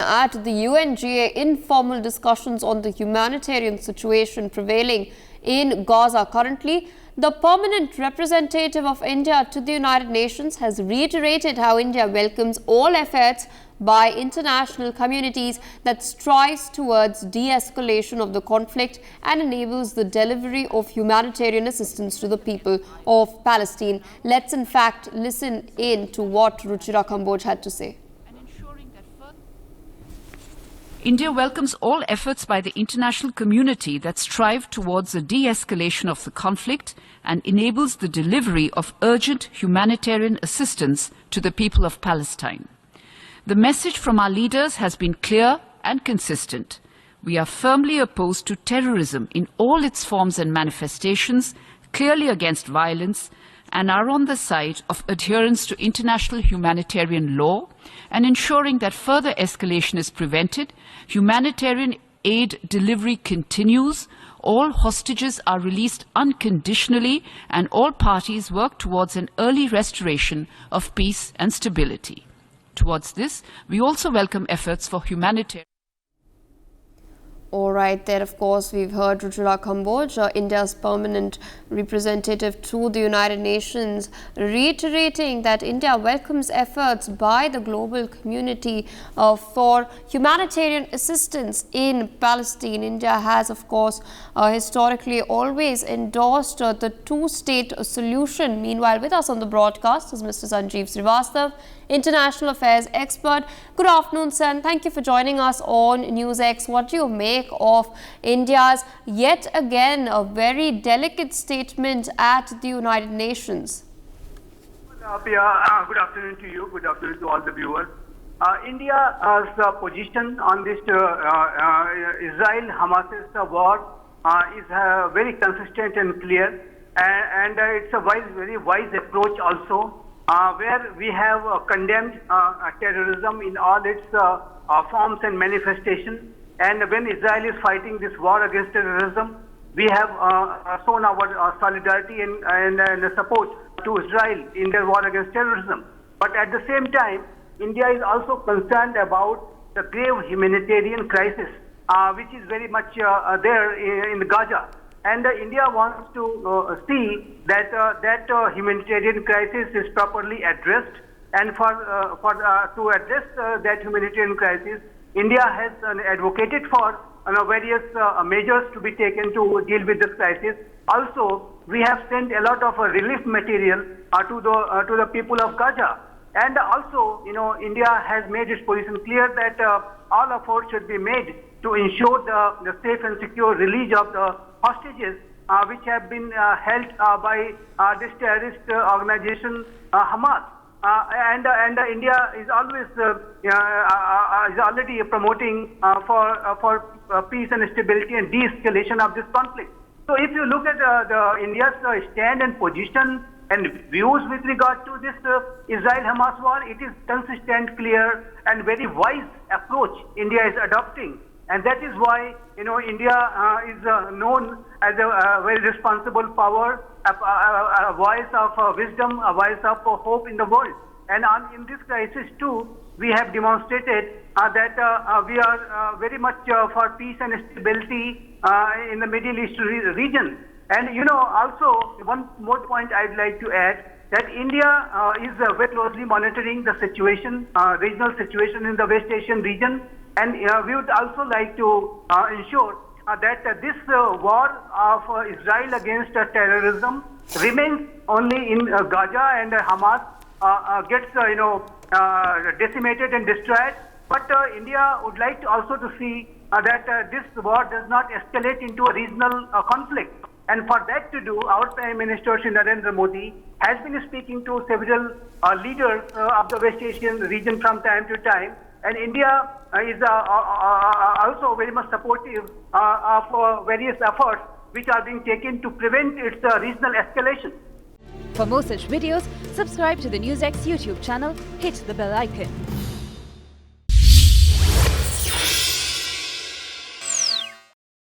at the UNGA informal discussions on the humanitarian situation prevailing in Gaza currently, the permanent representative of India to the United Nations has reiterated how India welcomes all efforts by international communities that strives towards de-escalation of the conflict and enables the delivery of humanitarian assistance to the people of Palestine. Let's in fact listen in to what Ruchira Kamboj had to say. India welcomes all efforts by the international community that strive towards a de-escalation of the conflict and enables the delivery of urgent humanitarian assistance to the people of Palestine. The message from our leaders has been clear and consistent. We are firmly opposed to terrorism in all its forms and manifestations, clearly against violence, and are on the side of adherence to international humanitarian law and ensuring that further escalation is prevented, humanitarian aid delivery continues, all hostages are released unconditionally, and all parties work towards an early restoration of peace and stability. Towards this, we also welcome efforts for humanitarian. All right, there of course we've heard Ruchira Kamboj, India's permanent representative to the United Nations, reiterating that India welcomes efforts by the global community for humanitarian assistance in Palestine. India has of course historically always endorsed the two-state solution. Meanwhile, with us on the broadcast is Mr. Sanjeev Srivastav, international affairs expert. Good afternoon, sir, and thank you for joining us on NewsX. What do you make of India's yet again a very delicate statement at the United Nations? Good afternoon to you. Good afternoon to all the viewers. India's position on this Israel-Hamas war is very consistent and clear, and it's a very wise approach also, where we have condemned terrorism in all its forms and manifestations. And when Israel is fighting this war against terrorism, we have shown our solidarity and support to Israel in their war against terrorism. But at the same time, India is also concerned about the grave humanitarian crisis, which is very much there in Gaza. And India wants to see that that humanitarian crisis is properly addressed. And to address that humanitarian crisis, India has advocated for various measures to be taken to deal with this crisis. Also, we have sent a lot of relief material to the people of Gaza. And also, India has made its position clear that all efforts should be made to ensure the safe and secure release of the hostages which have been held by this terrorist organization Hamas. And India is always is already promoting for peace and stability and de-escalation of this conflict. So if you look at India's stand and position and views with regard to this Israel-Hamas war, it is consistent, clear, and very wise approach India is adopting. And that is why, India is known as a very responsible power, a voice of wisdom, a voice of hope in the world. And in this crisis too, we have demonstrated that we are very much for peace and stability in the Middle East region. And also one more point I'd like to add, that India is very closely monitoring the situation, regional situation in the West Asian region. And we would also like to ensure that this war of Israel against terrorism remains only in Gaza, and Hamas gets decimated and destroyed. But India would like to also to see that this war does not escalate into a regional conflict. And for that to do, our Prime Minister Shri Narendra Modi has been speaking to several leaders of the West Asian region from time to time. And India is also very much supportive of various efforts which are being taken to prevent its regional escalation. For more such videos, subscribe to the NewsX YouTube channel, hit the bell icon.